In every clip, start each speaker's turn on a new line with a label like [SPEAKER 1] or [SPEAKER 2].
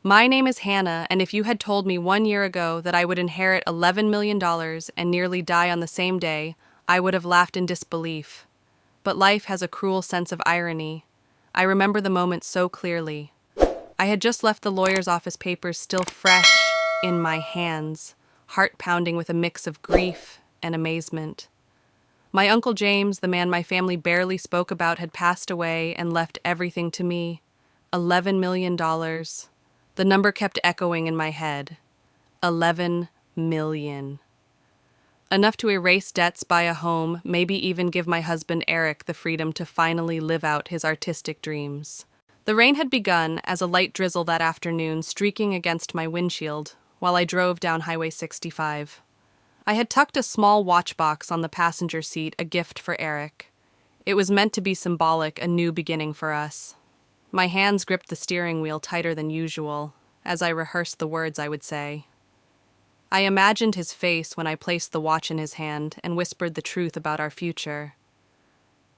[SPEAKER 1] My name is Hannah, and if you had told me 1 year ago that I would inherit $11 million and nearly die on the same day, I would have laughed in disbelief. But life has a cruel sense of irony. I remember the moment so clearly. I had just left the lawyer's office papers still fresh in my hands, heart pounding with a mix of grief and amazement. My Uncle James, the man my family barely spoke about, had passed away and left everything to me. $11 million. The number kept echoing in my head. 11 million. Enough to erase debts, buy a home, maybe even give my husband Eric the freedom to finally live out his artistic dreams. The rain had begun as a light drizzle that afternoon, streaking against my windshield while I drove down Highway 65. I had tucked a small watch box on the passenger seat, a gift for Eric. It was meant to be symbolic, a new beginning for us. My hands gripped the steering wheel tighter than usual as I rehearsed the words I would say. I imagined his face when I placed the watch in his hand and whispered the truth about our future.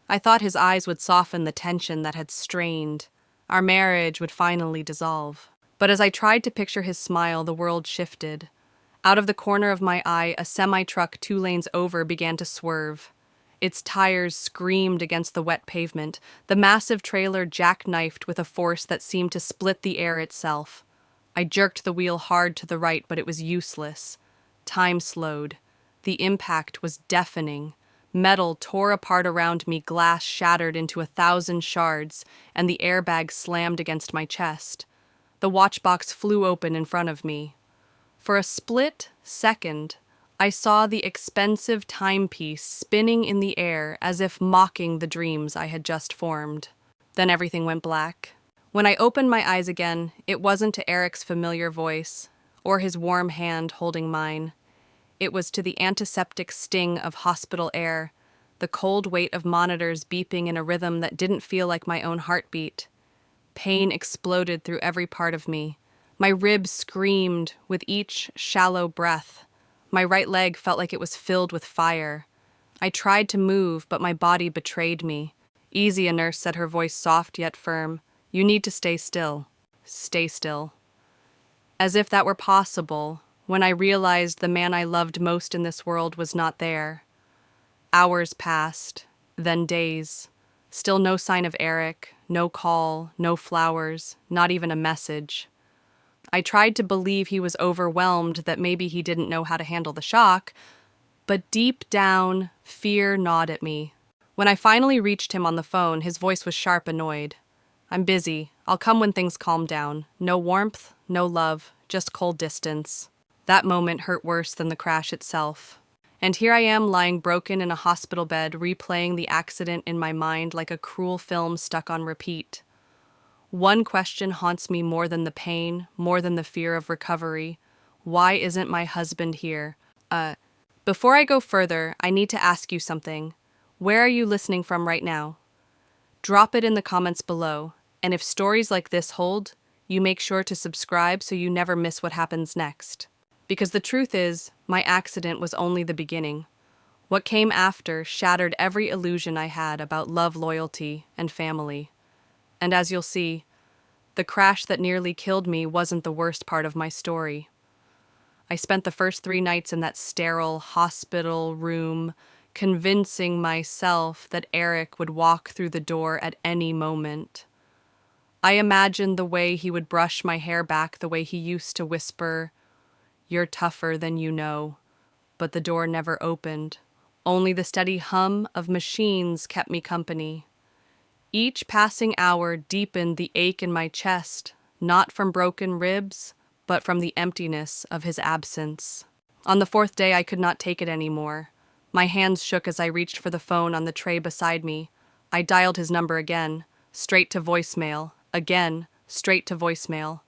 [SPEAKER 1] I thought his eyes would soften the tension that had strained. Our marriage would finally dissolve. But as I tried to picture his smile, the world shifted. Out of the corner of my eye, a semi-truck 2 lanes over began to swerve. Its tires screamed against the wet pavement. The massive trailer jackknifed with a force that seemed to split the air itself. I jerked the wheel hard to the right, but it was useless. Time slowed. The impact was deafening. Metal tore apart around me, glass shattered into 1,000 shards, and the airbag slammed against my chest. The watchbox flew open in front of me. For a split second, I saw the expensive timepiece spinning in the air as if mocking the dreams I had just formed. Then everything went black. When I opened my eyes again, it wasn't to Eric's familiar voice or his warm hand holding mine. It was to the antiseptic sting of hospital air, the cold weight of monitors beeping in a rhythm that didn't feel like my own heartbeat. Pain exploded through every part of me. My ribs screamed with each shallow breath. My right leg felt like it was filled with fire. I tried to move, but my body betrayed me. "Easy," a nurse said, her voice soft yet firm. "You need to stay still. Stay still." As if that were possible, when I realized the man I loved most in this world was not there. Hours passed, then days. Still no sign of Eric, no call, no flowers, not even a message. I tried to believe he was overwhelmed, that maybe he didn't know how to handle the shock, but deep down, fear gnawed at me. When I finally reached him on the phone, his voice was sharp, annoyed. "I'm busy. I'll come when things calm down. No warmth, no love, just cold distance." That moment hurt worse than the crash itself. And here I am lying broken in a hospital bed, replaying the accident in my mind like a cruel film stuck on repeat. One question haunts me more than the pain, more than the fear of recovery. Why isn't my husband here? Before I go further, I need to ask you something. Where are you listening from right now? Drop it in the comments below, and if stories like this hold, you make sure to subscribe so you never miss what happens next. Because the truth is, my accident was only the beginning. What came after shattered every illusion I had about love, loyalty, and family. And as you'll see, the crash that nearly killed me wasn't the worst part of my story. I spent the first 3 nights in that sterile hospital room, convincing myself that Eric would walk through the door at any moment. I imagined the way he would brush my hair back, the way he used to whisper, "You're tougher than you know." But the door never opened. Only the steady hum of machines kept me company. Each passing hour deepened the ache in my chest, not from broken ribs, but from the emptiness of his absence. On the 4th day, I could not take it anymore. My hands shook as I reached for the phone on the tray beside me. I dialed his number again, straight to voicemail, again, straight to voicemail.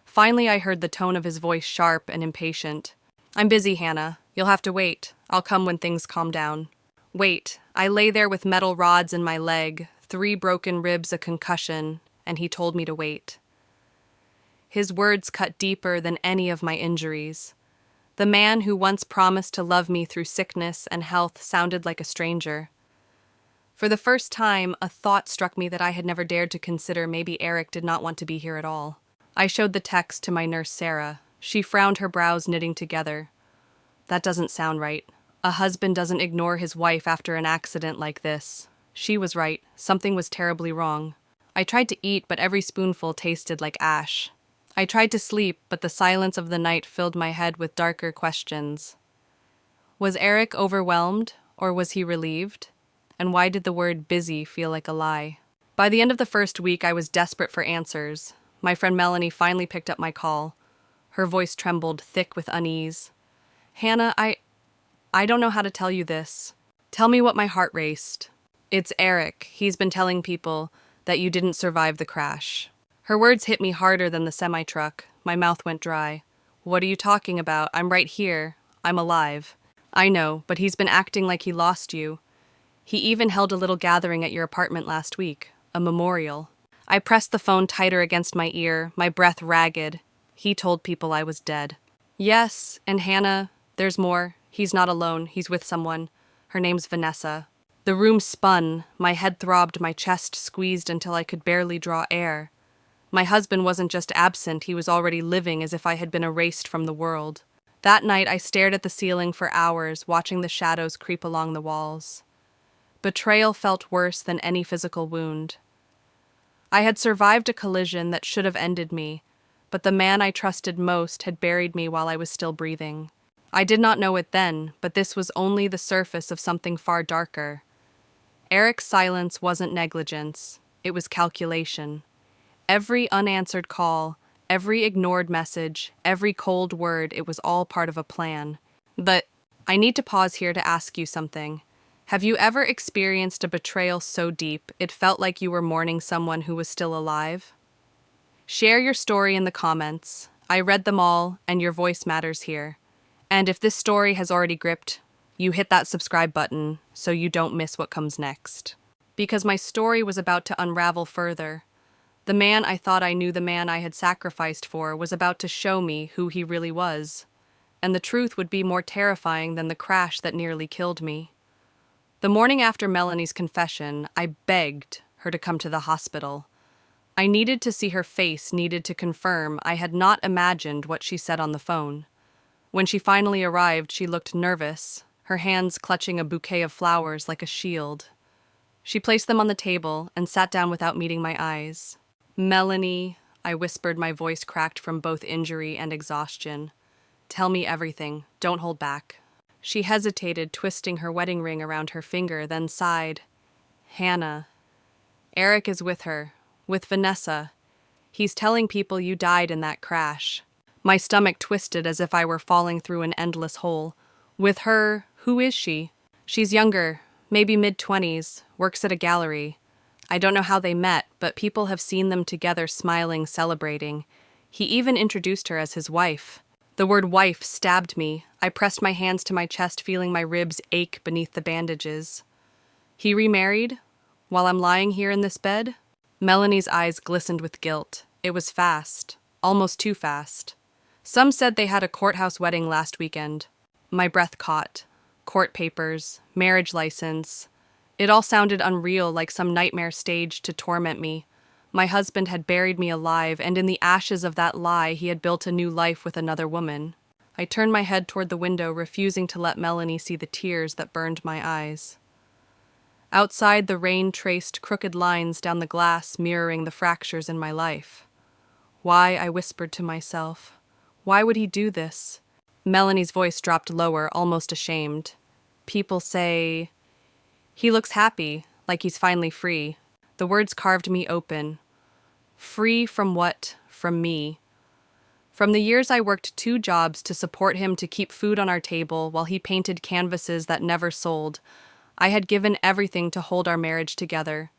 [SPEAKER 1] Finally, I heard the tone of his voice sharp and impatient. "I'm busy, Hannah. You'll have to wait. I'll come when things calm down." Wait. I lay there with metal rods in my leg, 3 broken ribs, a concussion, and he told me to wait. His words cut deeper than any of my injuries. The man who once promised to love me through sickness and health sounded like a stranger. For the first time, a thought struck me that I had never dared to consider. Maybe Eric did not want to be here at all. I showed the text to my nurse, Sarah. She frowned, her brows knitting together. That doesn't sound right. A husband doesn't ignore his wife after an accident like this. She was right. Something was terribly wrong. I tried to eat, but every spoonful tasted like ash. I tried to sleep, but the silence of the night filled my head with darker questions. Was Eric overwhelmed, or was he relieved? And why did the word busy feel like a lie? By the end of the first week, I was desperate for answers. My friend Melanie finally picked up my call. Her voice trembled, thick with unease. Hannah, I don't know how to tell you this. Tell me what. My heart raced. It's Eric. He's been telling people that you didn't survive the crash. Her words hit me harder than the semi-truck. My mouth went dry. What are you talking about? I'm right here. I'm alive. I know, but he's been acting like he lost you. He even held a little gathering at your apartment last week, a memorial. I pressed the phone tighter against my ear, my breath ragged. He told people I was dead. Yes, and Hannah, there's more. He's not alone. He's with someone. Her name's Vanessa. The room spun. My head throbbed, my chest squeezed until I could barely draw air. My husband wasn't just absent, he was already living as if I had been erased from the world. That night I stared at the ceiling for hours, watching the shadows creep along the walls. Betrayal felt worse than any physical wound. I had survived a collision that should have ended me, but the man I trusted most had buried me while I was still breathing. I did not know it then, but this was only the surface of something far darker. Eric's silence wasn't negligence, it was calculation. Every unanswered call, every ignored message, every cold word, it was all part of a plan. But I need to pause here to ask you something. Have you ever experienced a betrayal so deep it felt like you were mourning someone who was still alive? Share your story in the comments. I read them all, and your voice matters here. And if this story has already gripped, you hit that subscribe button so you don't miss what comes next. Because my story was about to unravel further. The man I thought I knew, the man I had sacrificed for, was about to show me who he really was. And the truth would be more terrifying than the crash that nearly killed me. The morning after Melanie's confession, I begged her to come to the hospital. I needed to see her face, needed to confirm I had not imagined what she said on the phone. When she finally arrived, she looked nervous, her hands clutching a bouquet of flowers like a shield. She placed them on the table and sat down without meeting my eyes. Melanie, I whispered, my voice cracked from both injury and exhaustion. Tell me everything. Don't hold back. She hesitated, twisting her wedding ring around her finger, then sighed. Hannah. Eric is with her. With Vanessa. He's telling people you died in that crash. My stomach twisted as if I were falling through an endless hole. With her, who is she? She's younger, maybe mid-20s, works at a gallery. I don't know how they met, but people have seen them together, smiling, celebrating. He even introduced her as his wife. The word wife stabbed me. I pressed my hands to my chest, feeling my ribs ache beneath the bandages. He remarried? While I'm lying here in this bed? Melanie's eyes glistened with guilt. It was fast. Almost too fast. Some said they had a courthouse wedding last weekend. My breath caught. Court papers, marriage license. It all sounded unreal, like some nightmare staged to torment me. My husband had buried me alive, and in the ashes of that lie, he had built a new life with another woman. I turned my head toward the window, refusing to let Melanie see the tears that burned my eyes. Outside, the rain traced crooked lines down the glass, mirroring the fractures in my life. Why, I whispered to myself. Why would he do this? Melanie's voice dropped lower, almost ashamed. People say, he looks happy, like he's finally free. The words carved me open. Free from what? From me. From the years I worked 2 jobs to support him, to keep food on our table while he painted canvases that never sold, I had given everything to hold our marriage together.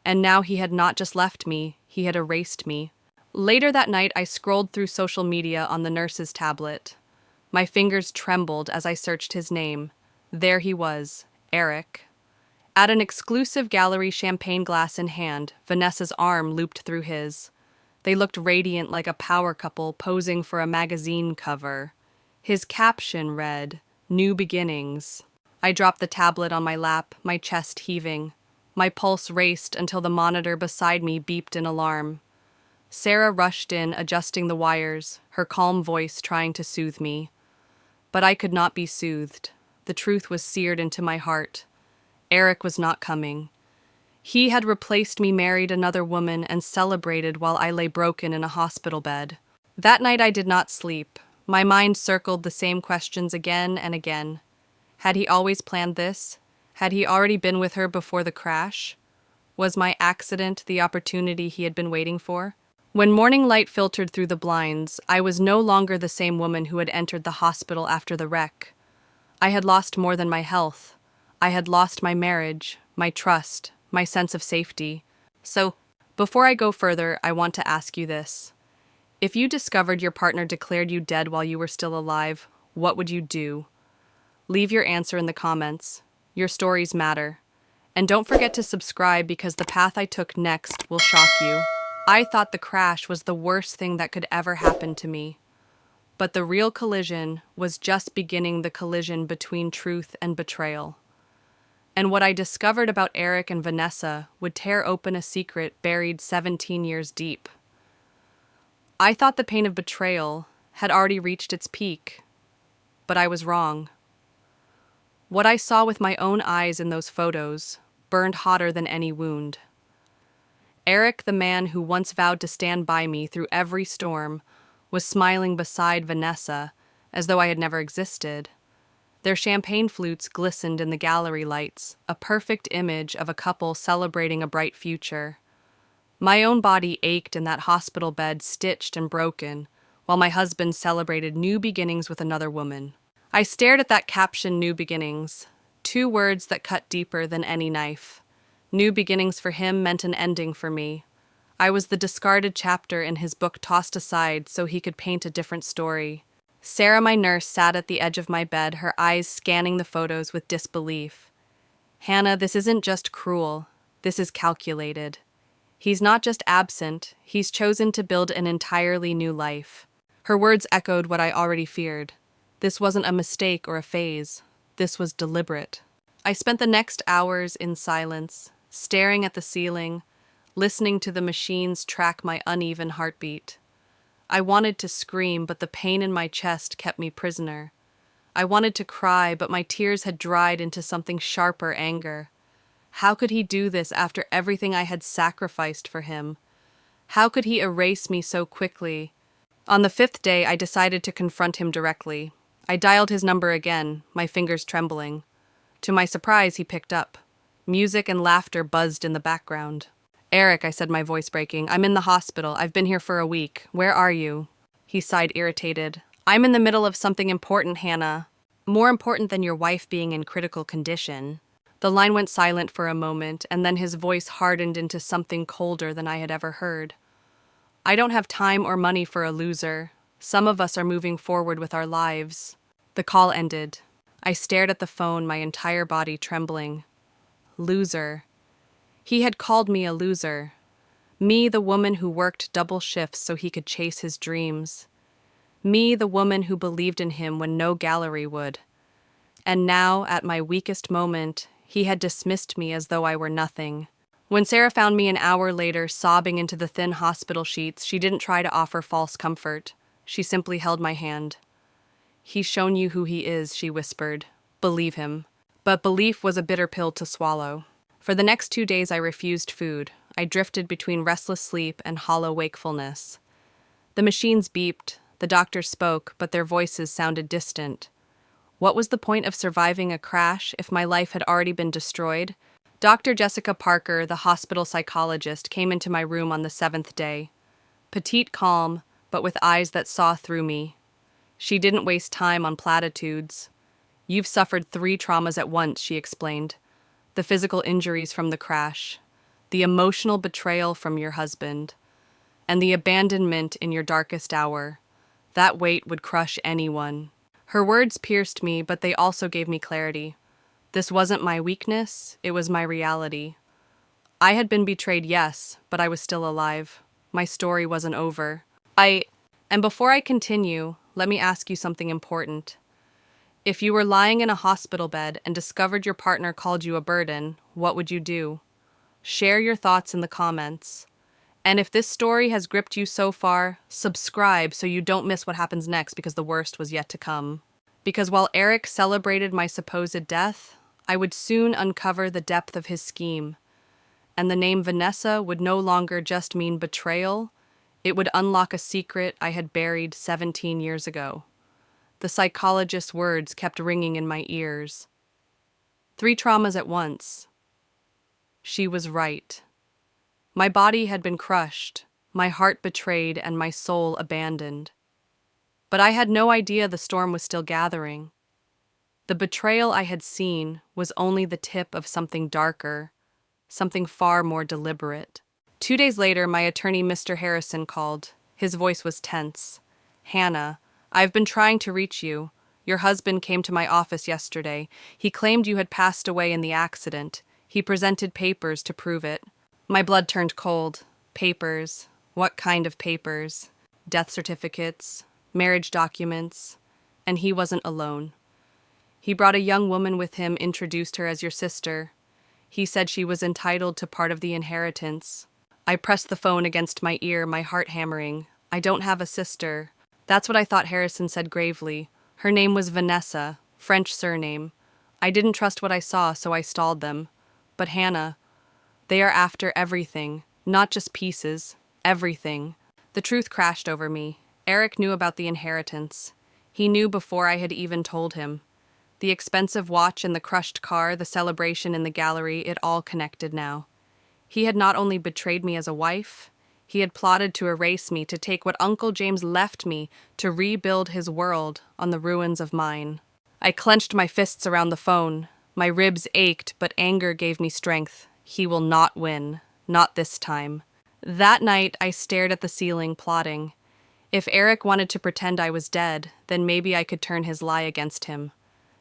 [SPEAKER 1] And now he had not just left me, he had erased me. Later that night, I scrolled through social media on the nurse's tablet. My fingers trembled as I searched his name. There he was, Eric. At an exclusive gallery, champagne glass in hand, Vanessa's arm looped through his. They looked radiant, like a power couple posing for a magazine cover. His caption read, New Beginnings. I dropped the tablet on my lap, my chest heaving. My pulse raced until the monitor beside me beeped in alarm. Sarah rushed in, adjusting the wires, her calm voice trying to soothe me. But I could not be soothed. The truth was seared into my heart. Eric was not coming. He had replaced me, married another woman, and celebrated while I lay broken in a hospital bed. That night I did not sleep. My mind circled the same questions again and again. Had he always planned this? Had he already been with her before the crash? Was my accident the opportunity he had been waiting for? When morning light filtered through the blinds, I was no longer the same woman who had entered the hospital after the wreck. I had lost more than my health. I had lost my marriage, my trust, my sense of safety. So, before I go further, I want to ask you this. If you discovered your partner declared you dead while you were still alive, what would you do? Leave your answer in the comments. Your stories matter. And don't forget to subscribe because the path I took next will shock you. I thought the crash was the worst thing that could ever happen to me. But the real collision was just beginning, the collision between truth and betrayal. And what I discovered about Eric and Vanessa would tear open a secret buried 17 years deep. I thought the pain of betrayal had already reached its peak, but I was wrong. What I saw with my own eyes in those photos burned hotter than any wound. Eric, the man who once vowed to stand by me through every storm, was smiling beside Vanessa as though I had never existed. Their champagne flutes glistened in the gallery lights, a perfect image of a couple celebrating a bright future. My own body ached in that hospital bed, stitched and broken, while my husband celebrated new beginnings with another woman. I stared at that caption, "New Beginnings," 2 words that cut deeper than any knife. New beginnings for him meant an ending for me. I was the discarded chapter in his book, tossed aside so he could paint a different story. Sarah, my nurse, sat at the edge of my bed, her eyes scanning the photos with disbelief. "Hannah, this isn't just cruel. This is calculated. He's not just absent, he's chosen to build an entirely new life." Her words echoed what I already feared. This wasn't a mistake or a phase. This was deliberate. I spent the next hours in silence, staring at the ceiling, listening to the machines track my uneven heartbeat. I wanted to scream, but the pain in my chest kept me prisoner. I wanted to cry, but my tears had dried into something sharper, anger. How could he do this after everything I had sacrificed for him? How could he erase me so quickly? On the 5th day, I decided to confront him directly. I dialed his number again, my fingers trembling. To my surprise, he picked up. Music and laughter buzzed in the background. "Eric," I said, my voice breaking, "I'm in the hospital. I've been here for a week. Where are you?" He sighed, irritated. "I'm in the middle of something important, Hannah. More important than your wife being in critical condition." The line went silent for a moment, and then his voice hardened into something colder than I had ever heard. "I don't have time or money for a loser. Some of us are moving forward with our lives." The call ended. I stared at the phone, my entire body trembling. Loser. He had called me a loser. Me, the woman who worked double shifts so he could chase his dreams. Me, the woman who believed in him when no gallery would. And now, at my weakest moment, he had dismissed me as though I were nothing. When Sarah found me an hour later, sobbing into the thin hospital sheets, she didn't try to offer false comfort. She simply held my hand. "He's shown you who he is," she whispered. "Believe him." But belief was a bitter pill to swallow. For the next 2 days I refused food. I drifted between restless sleep and hollow wakefulness. The machines beeped, the doctors spoke, but their voices sounded distant. What was the point of surviving a crash if my life had already been destroyed? Dr. Jessica Parker, the hospital psychologist, came into my room on the 7th day. Petite, calm, but with eyes that saw through me. She didn't waste time on platitudes. "You've suffered 3 traumas at once," she explained. "The physical injuries from the crash, the emotional betrayal from your husband, and the abandonment in your darkest hour. That weight would crush anyone." Her words pierced me, but they also gave me clarity. This wasn't my weakness, it was my reality. I had been betrayed, yes, but I was still alive. My story wasn't over. And before I continue, let me ask you something important. If you were lying in a hospital bed and discovered your partner called you a burden, what would you do? Share your thoughts in the comments. And if this story has gripped you so far, subscribe so you don't miss what happens next because the worst was yet to come. Because while Eric celebrated my supposed death, I would soon uncover the depth of his scheme. And the name Vanessa would no longer just mean betrayal, it would unlock a secret I had buried 17 years ago. The psychologist's words kept ringing in my ears. 3 traumas at once. She was right. My body had been crushed, my heart betrayed, and my soul abandoned. But I had no idea the storm was still gathering. The betrayal I had seen was only the tip of something darker, something far more deliberate. 2 days later, my attorney, Mr. Harrison, called. His voice was tense. "Hannah, I've been trying to reach you. Your husband came to my office yesterday. He claimed you had passed away in the accident. He presented papers to prove it." My blood turned cold. Papers. What kind of papers? Death certificates, marriage documents. And he wasn't alone. He brought a young woman with him, introduced her as your sister. He said she was entitled to part of the inheritance. I pressed the phone against my ear, my heart hammering. "I don't have a sister." That's what I thought Harrison said gravely. Her name was Vanessa, French surname. I didn't trust what I saw, so I stalled them. "But Hannah, they are after everything, not just pieces, everything." The truth crashed over me. Eric knew about the inheritance. He knew before I had even told him. The expensive watch and the crushed car, the celebration in the gallery, it all connected now. He had not only betrayed me as a wife, he had plotted to erase me, to take what Uncle James left me, to rebuild his world on the ruins of mine. I clenched my fists around the phone. My ribs ached, but anger gave me strength. He will not win. Not this time. That night, I stared at the ceiling, plotting. If Eric wanted to pretend I was dead, then maybe I could turn his lie against him.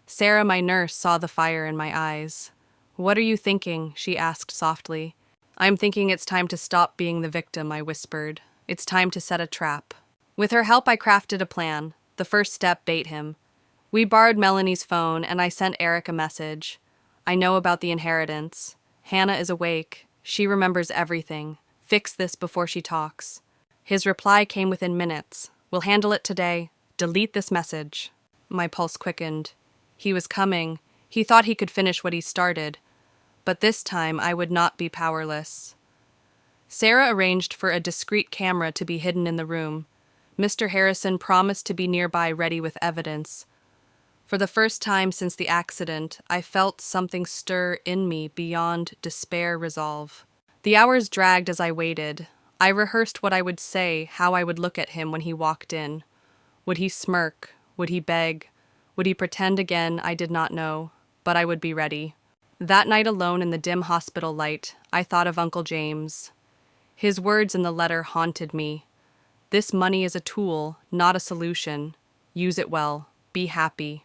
[SPEAKER 1] Sarah, my nurse, saw the fire in my eyes. "What are you thinking?" she asked softly. "I'm thinking it's time to stop being the victim," I whispered. "It's time to set a trap." With her help, I crafted a plan. The first step, bait him. We borrowed Melanie's phone, and I sent Eric a message. "I know about the inheritance. Hannah is awake. She remembers everything. Fix this before she talks." His reply came within minutes. "We'll handle it today. Delete this message." My pulse quickened. He was coming. He thought he could finish what he started. But this time I would not be powerless. Sarah arranged for a discreet camera to be hidden in the room. Mr. Harrison promised to be nearby, ready with evidence. For the first time since the accident, I felt something stir in me beyond despair resolve. The hours dragged as I waited. I rehearsed what I would say, how I would look at him when he walked in. Would he smirk? Would he beg? Would he pretend again? I did not know, but I would be ready. That night alone in the dim hospital light, I thought of Uncle James. His words in the letter haunted me. "This money is a tool, not a solution. Use it well. Be happy."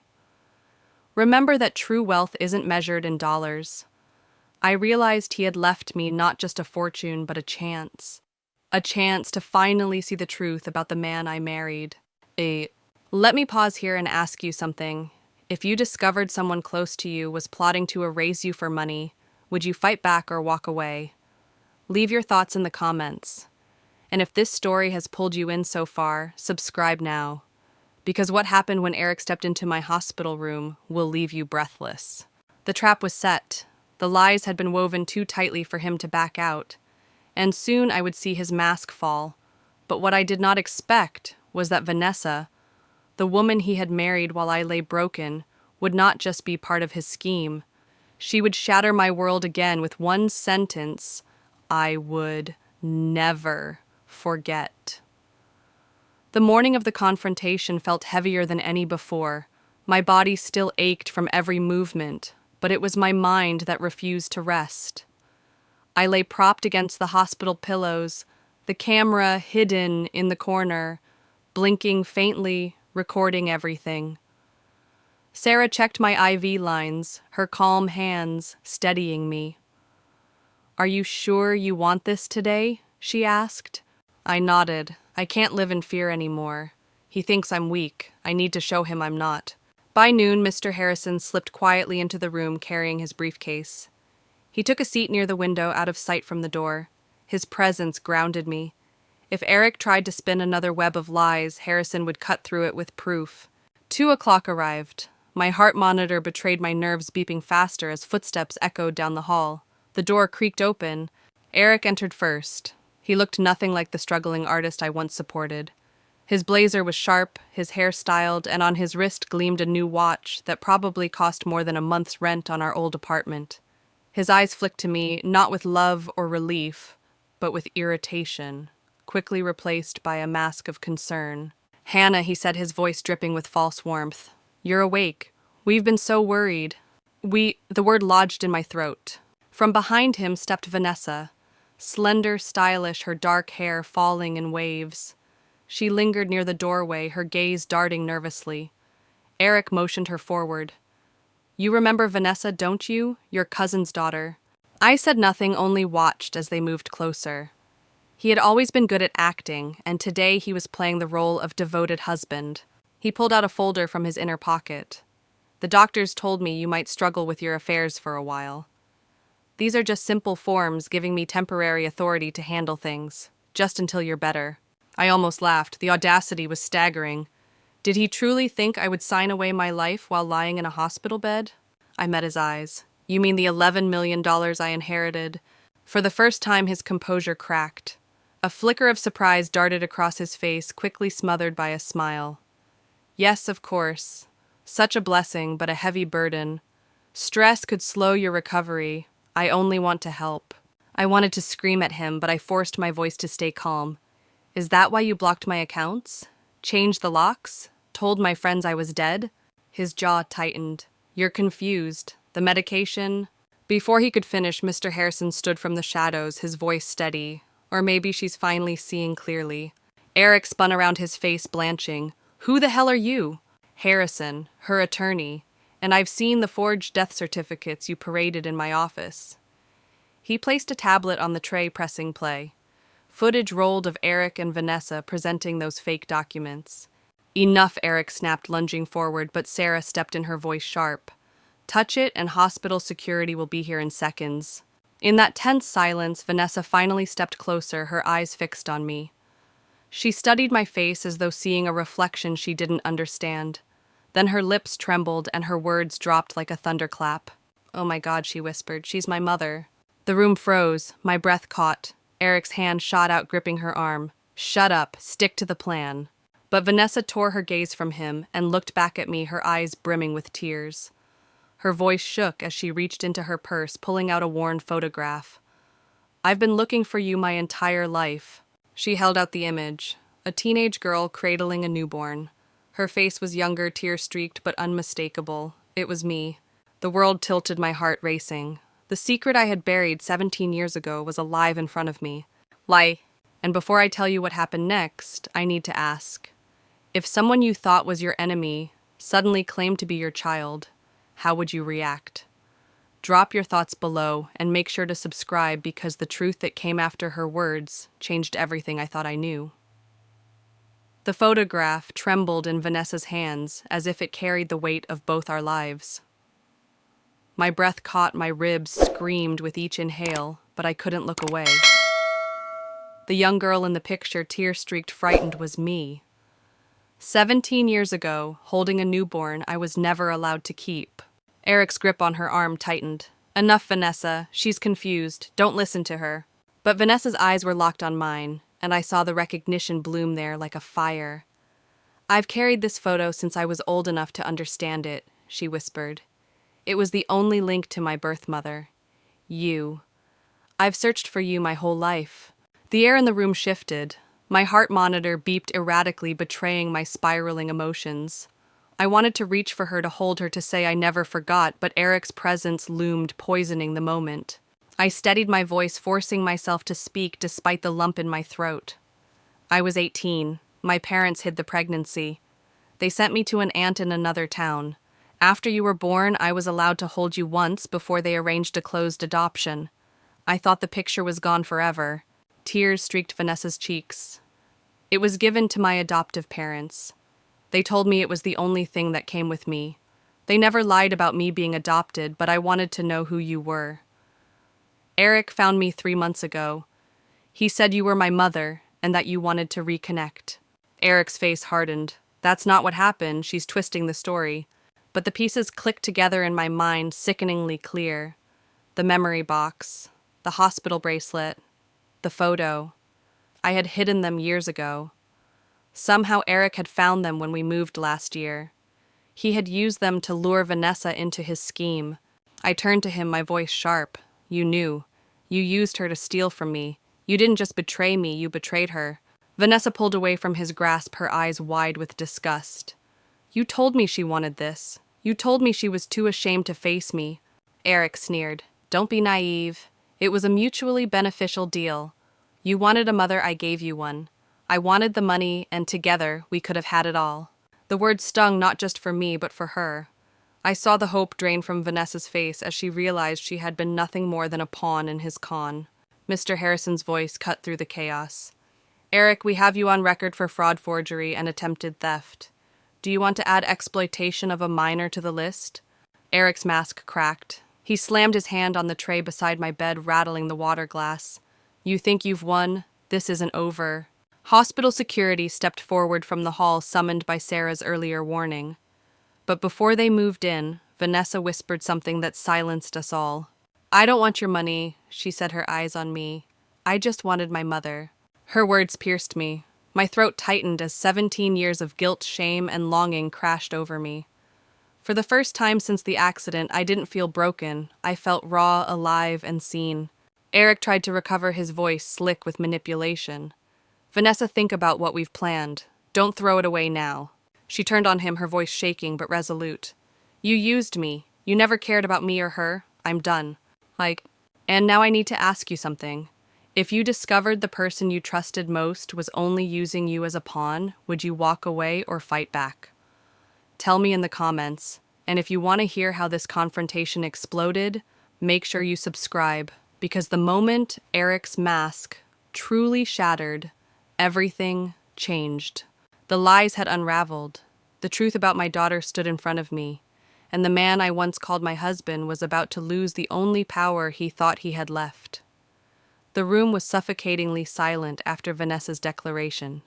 [SPEAKER 1] Remember that true wealth isn't measured in dollars. I realized he had left me not just a fortune, but a chance. A chance to finally see the truth about the man I married. Let me pause here and ask you something. If you discovered someone close to you was plotting to erase you for money, would you fight back or walk away? Leave your thoughts in the comments. And if this story has pulled you in so far, subscribe now. Because what happened when Eric stepped into my hospital room will leave you breathless. The trap was set. The lies had been woven too tightly for him to back out. And soon I would see his mask fall. But what I did not expect was that Vanessa, the woman he had married while I lay broken, would not just be part of his scheme. She would shatter my world again with one sentence: I would never forget. The morning of the confrontation felt heavier than any before. My body still ached from every movement, but it was my mind that refused to rest. I lay propped against the hospital pillows, the camera hidden in the corner, blinking faintly, recording everything. Sarah checked my IV lines, her calm hands steadying me. "Are you sure you want this today?" she asked. I nodded. I can't live in fear anymore. He thinks I'm weak. I need to show him I'm not. By noon, Mr. Harrison slipped quietly into the room carrying his briefcase. He took a seat near the window, out of sight from the door. His presence grounded me. If Eric tried to spin another web of lies, Harrison would cut through it with proof. 2 o'clock arrived. My heart monitor betrayed my nerves beeping faster as footsteps echoed down the hall. The door creaked open. Eric entered first. He looked nothing like the struggling artist I once supported. His blazer was sharp, his hair styled, and on his wrist gleamed a new watch that probably cost more than a month's rent on our old apartment. His eyes flicked to me, not with love or relief, but with irritation, quickly replaced by a mask of concern. "Hannah," he said, his voice dripping with false warmth. "You're awake. We've been so worried." The word lodged in my throat. From behind him stepped Vanessa, slender, stylish, her dark hair falling in waves. She lingered near the doorway, her gaze darting nervously. Eric motioned her forward. "You remember Vanessa, don't you? Your cousin's daughter." I said nothing, only watched as they moved closer. He had always been good at acting, and today he was playing the role of devoted husband. He pulled out a folder from his inner pocket. "The doctors told me you might struggle with your affairs for a while. These are just simple forms giving me temporary authority to handle things, just until you're better." I almost laughed. The audacity was staggering. Did he truly think I would sign away my life while lying in a hospital bed? I met his eyes. "You mean the $11 million I inherited?" For the first time, his composure cracked. A flicker of surprise darted across his face, quickly smothered by a smile. "Yes, of course. Such a blessing, but a heavy burden. Stress could slow your recovery. I only want to help." I wanted to scream at him, but I forced my voice to stay calm. "Is that why you blocked my accounts? Changed the locks? Told my friends I was dead?" His jaw tightened. "You're confused. The medication?" Before he could finish, Mr. Harrison stood from the shadows, his voice steady. Or maybe she's finally seeing clearly. Eric spun around, his face blanching. "Who the hell are you?" "Harrison, her attorney. And I've seen the forged death certificates you paraded in my office." He placed a tablet on the tray, pressing play. Footage rolled of Eric and Vanessa presenting those fake documents. "Enough," Eric snapped, lunging forward, but Sarah stepped in, her voice sharp. "Touch it and hospital security will be here in seconds." In that tense silence, Vanessa finally stepped closer, her eyes fixed on me. She studied my face as though seeing a reflection she didn't understand. Then her lips trembled and her words dropped like a thunderclap. "Oh my God," she whispered, "she's my mother." The room froze, my breath caught. Eric's hand shot out, gripping her arm. "Shut up, stick to the plan." But Vanessa tore her gaze from him and looked back at me, her eyes brimming with tears. Her voice shook as she reached into her purse, pulling out a worn photograph. "I've been looking for you my entire life." She held out the image, a teenage girl cradling a newborn. Her face was younger, tear-streaked, but unmistakable. It was me. The world tilted, my heart racing. The secret I had buried 17 years ago was alive in front of me. And before I tell you what happened next, I need to ask. If someone you thought was your enemy suddenly claimed to be your child, how would you react? Drop your thoughts below and make sure to subscribe, because the truth that came after her words changed everything I thought I knew. The photograph trembled in Vanessa's hands as if it carried the weight of both our lives. My breath caught, my ribs screamed with each inhale, but I couldn't look away. The young girl in the picture, tear-streaked, frightened, was me. 17 years ago, holding a newborn I was never allowed to keep. Eric's grip on her arm tightened. "Enough, Vanessa. She's confused. Don't listen to her." But Vanessa's eyes were locked on mine, and I saw the recognition bloom there like a fire. "I've carried this photo since I was old enough to understand it," she whispered. "It was the only link to my birth mother. You. I've searched for you my whole life." The air in the room shifted. My heart monitor beeped erratically, betraying my spiraling emotions. I wanted to reach for her, to hold her, to say I never forgot, but Eric's presence loomed, poisoning the moment. I steadied my voice, forcing myself to speak despite the lump in my throat. "I was 18. My parents hid the pregnancy. They sent me to an aunt in another town. After you were born, I was allowed to hold you once before they arranged a closed adoption. I thought the picture was gone forever." Tears streaked Vanessa's cheeks. "It was given to my adoptive parents. They told me it was the only thing that came with me. They never lied about me being adopted, but I wanted to know who you were. Eric found me 3 months ago. He said you were my mother and that you wanted to reconnect. Eric's face hardened. That's not what happened, she's twisting the story. But the pieces clicked together in my mind, sickeningly clear. The memory box, the hospital bracelet, the photo. I had hidden them years ago. Somehow Eric had found them when we moved last year. He had used them to lure Vanessa into his scheme. I turned to him, my voice sharp. You knew. You used her to steal from me. You didn't just betray me, you betrayed her. Vanessa pulled away from his grasp, her eyes wide with disgust. You told me she wanted this. You told me she was too ashamed to face me. Eric sneered. Don't be naive. It was a mutually beneficial deal. You wanted a mother, I gave you one. I wanted the money, and together we could have had it all. The words stung not just for me, but for her. I saw the hope drain from Vanessa's face as she realized she had been nothing more than a pawn in his con. Mr. Harrison's voice cut through the chaos. Eric, we have you on record for fraud, forgery, and attempted theft. Do you want to add exploitation of a minor to the list? Eric's mask cracked. He slammed his hand on the tray beside my bed, rattling the water glass. You think you've won? This isn't over. Hospital security stepped forward from the hall, summoned by Sarah's earlier warning. But before they moved in, Vanessa whispered something that silenced us all. I don't want your money, she said, her eyes on me. I just wanted my mother. Her words pierced me. My throat tightened as 17 years of guilt, shame, and longing crashed over me. For the first time since the accident, I didn't feel broken. I felt raw, alive, and seen. Eric tried to recover his voice, slick with manipulation. Vanessa, think about what we've planned. Don't throw it away now. She turned on him, her voice shaking but resolute. You used me. You never cared about me or her. I'm done. And now I need to ask you something. If you discovered the person you trusted most was only using you as a pawn, would you walk away or fight back? Tell me in the comments. And if you want to hear how this confrontation exploded, make sure you subscribe, because the moment Eric's mask truly shattered, everything changed. The lies had unraveled. The truth about my daughter stood in front of me, and the man I once called my husband was about to lose the only power he thought he had left. The room was suffocatingly silent after Vanessa's declaration.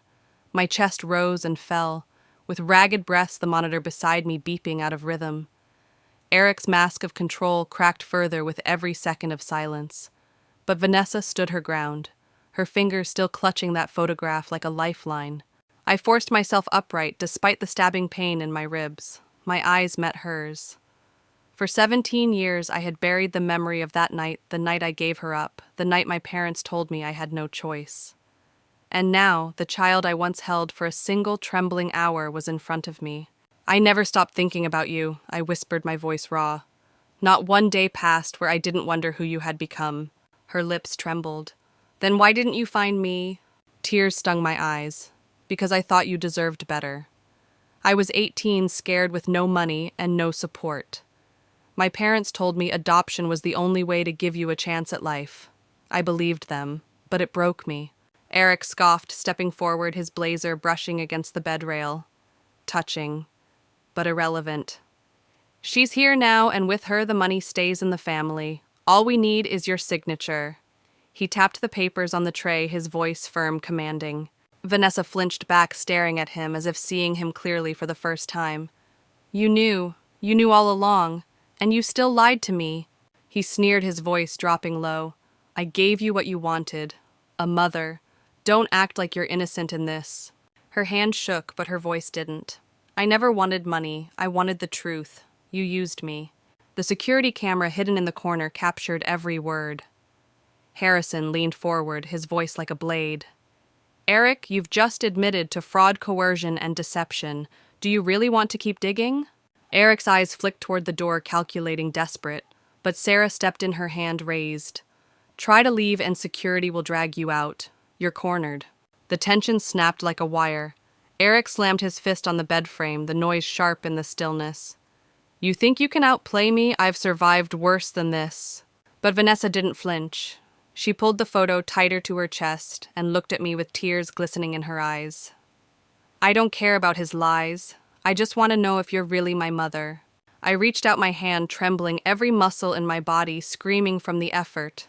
[SPEAKER 1] My chest rose and fell, with ragged breaths, the monitor beside me beeping out of rhythm. Eric's mask of control cracked further with every second of silence. But Vanessa stood her ground, her fingers still clutching that photograph like a lifeline. I forced myself upright despite the stabbing pain in my ribs. My eyes met hers. For 17 years I had buried the memory of that night, the night I gave her up, the night my parents told me I had no choice. And now, the child I once held for a single trembling hour was in front of me. I never stopped thinking about you, I whispered, my voice raw. Not one day passed where I didn't wonder who you had become. Her lips trembled. Then why didn't you find me? Tears stung my eyes. Because I thought you deserved better. I was 18, scared, with no money and no support. My parents told me adoption was the only way to give you a chance at life. I believed them, but it broke me. Eric scoffed, stepping forward, his blazer brushing against the bed rail. Touching, but irrelevant. She's here now, and with her the money stays in the family. All we need is your signature. He tapped the papers on the tray, his voice firm, commanding. Vanessa flinched back, staring at him as if seeing him clearly for the first time. You knew all along, and you still lied to me. He sneered, his voice dropping low. I gave you what you wanted. A mother. Don't act like you're innocent in this. Her hand shook, but her voice didn't. I never wanted money. I wanted the truth. You used me. The security camera hidden in the corner captured every word. Harrison leaned forward, his voice like a blade. Eric, you've just admitted to fraud, coercion, and deception. Do you really want to keep digging? Eric's eyes flicked toward the door, calculating, desperate, but Sarah stepped in, her hand raised. Try to leave and security will drag you out. You're cornered. The tension snapped like a wire. Eric slammed his fist on the bed frame, the noise sharp in the stillness. You think you can outplay me? I've survived worse than this. But Vanessa didn't flinch. She pulled the photo tighter to her chest and looked at me with tears glistening in her eyes. I don't care about his lies. I just want to know if you're really my mother. I reached out my hand, trembling, every muscle in my body screaming from the effort.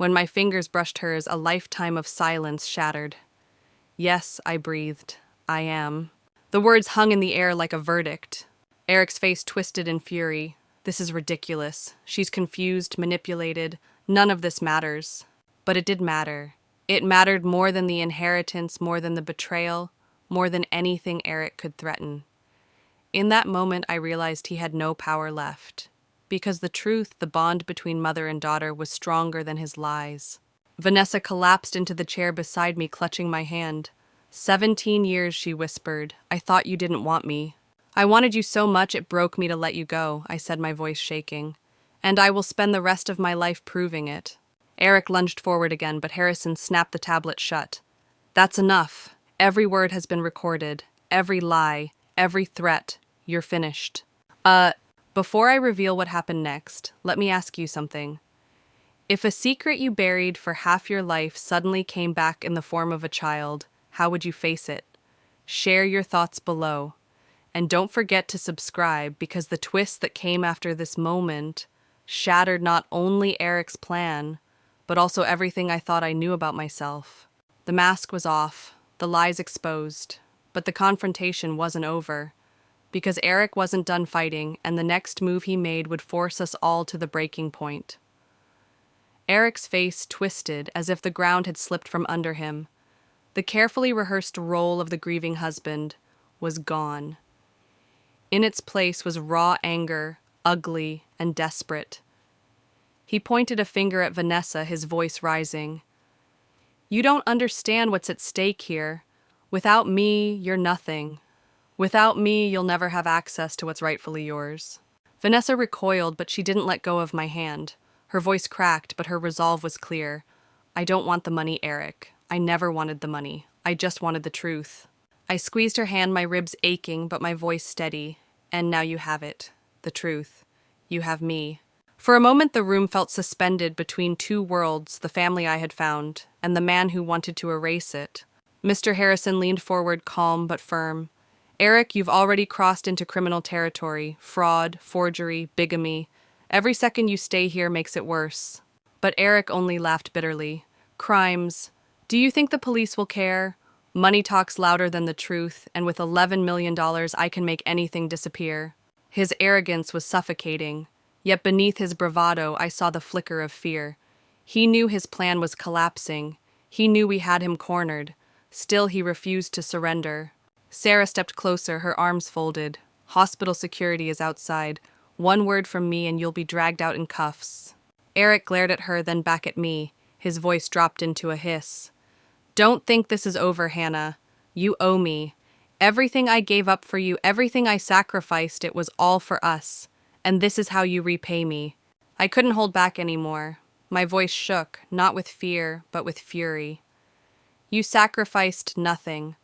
[SPEAKER 1] When my fingers brushed hers, a lifetime of silence shattered. Yes, I breathed. I am. The words hung in the air like a verdict. Eric's face twisted in fury. This is ridiculous. She's confused, manipulated. None of this matters. But it did matter. It mattered more than the inheritance, more than the betrayal, more than anything Eric could threaten. In that moment, I realized he had no power left. Because the truth, the bond between mother and daughter, was stronger than his lies. Vanessa collapsed into the chair beside me, clutching my hand. 17 years, she whispered. I thought you didn't want me. I wanted you so much it broke me to let you go, I said, my voice shaking. And I will spend the rest of my life proving it. Eric lunged forward again, but Harrison snapped the tablet shut. That's enough. Every word has been recorded. Every lie. Every threat. You're finished. Before I reveal what happened next, let me ask you something. If a secret you buried for half your life suddenly came back in the form of a child, how would you face it? Share your thoughts below. And don't forget to subscribe, because the twist that came after this moment shattered not only Eric's plan, but also everything I thought I knew about myself. The mask was off, the lies exposed, but the confrontation wasn't over. Because Eric wasn't done fighting, and the next move he made would force us all to the breaking point. Eric's face twisted as if the ground had slipped from under him. The carefully rehearsed role of the grieving husband was gone. In its place was raw anger, ugly and desperate. He pointed a finger at Vanessa, his voice rising. You don't understand what's at stake here. Without me, you're nothing. Without me, you'll never have access to what's rightfully yours. Vanessa recoiled, but she didn't let go of my hand. Her voice cracked, but her resolve was clear. I don't want the money, Eric. I never wanted the money. I just wanted the truth. I squeezed her hand, my ribs aching, but my voice steady. And now you have it. The truth. You have me. For a moment, the room felt suspended between two worlds, the family I had found, and the man who wanted to erase it. Mr. Harrison leaned forward, calm but firm. Eric, you've already crossed into criminal territory. Fraud, forgery, bigamy. Every second you stay here makes it worse. But Eric only laughed bitterly. Crimes. Do you think the police will care? Money talks louder than the truth, and with $11 million I can make anything disappear. His arrogance was suffocating, yet beneath his bravado I saw the flicker of fear. He knew his plan was collapsing. He knew we had him cornered. Still he refused to surrender. Sarah stepped closer, her arms folded. Hospital security is outside. One word from me and you'll be dragged out in cuffs. Eric glared at her, then back at me. His voice dropped into a hiss. Don't think this is over, Hannah. You owe me. Everything I gave up for you, everything I sacrificed, it was all for us. And this is how you repay me. I couldn't hold back anymore. My voice shook, not with fear, but with fury. You sacrificed nothing.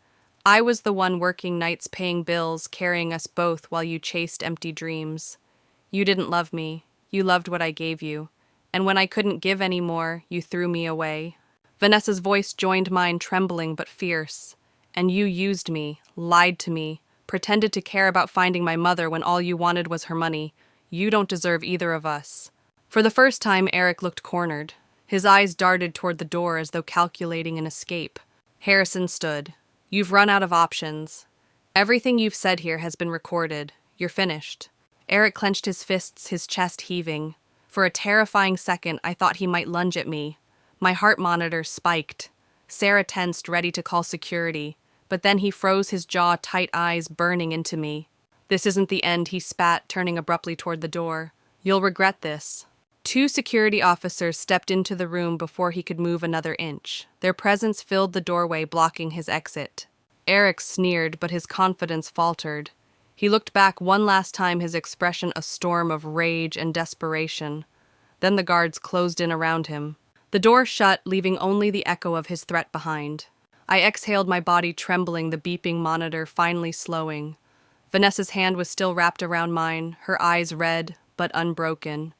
[SPEAKER 1] I was the one working nights, paying bills, carrying us both while you chased empty dreams. You didn't love me. You loved what I gave you. And when I couldn't give any more, you threw me away. Vanessa's voice joined mine, trembling but fierce. And you used me, lied to me, pretended to care about finding my mother when all you wanted was her money. You don't deserve either of us. For the first time, Eric looked cornered. His eyes darted toward the door as though calculating an escape. Harrison stood. You've run out of options. Everything you've said here has been recorded. You're finished. Eric clenched his fists, his chest heaving. For a terrifying second, I thought he might lunge at me. My heart monitor spiked. Sarah tensed, ready to call security. But then he froze, his jaw, tight eyes burning into me. This isn't the end, he spat, turning abruptly toward the door. You'll regret this. 2 security officers stepped into the room before he could move another inch. Their presence filled the doorway, blocking his exit. Eric sneered, but his confidence faltered. He looked back one last time, his expression a storm of rage and desperation. Then the guards closed in around him. The door shut, leaving only the echo of his threat behind. I exhaled, my body trembling, the beeping monitor finally slowing. Vanessa's hand was still wrapped around mine, her eyes red, but unbroken.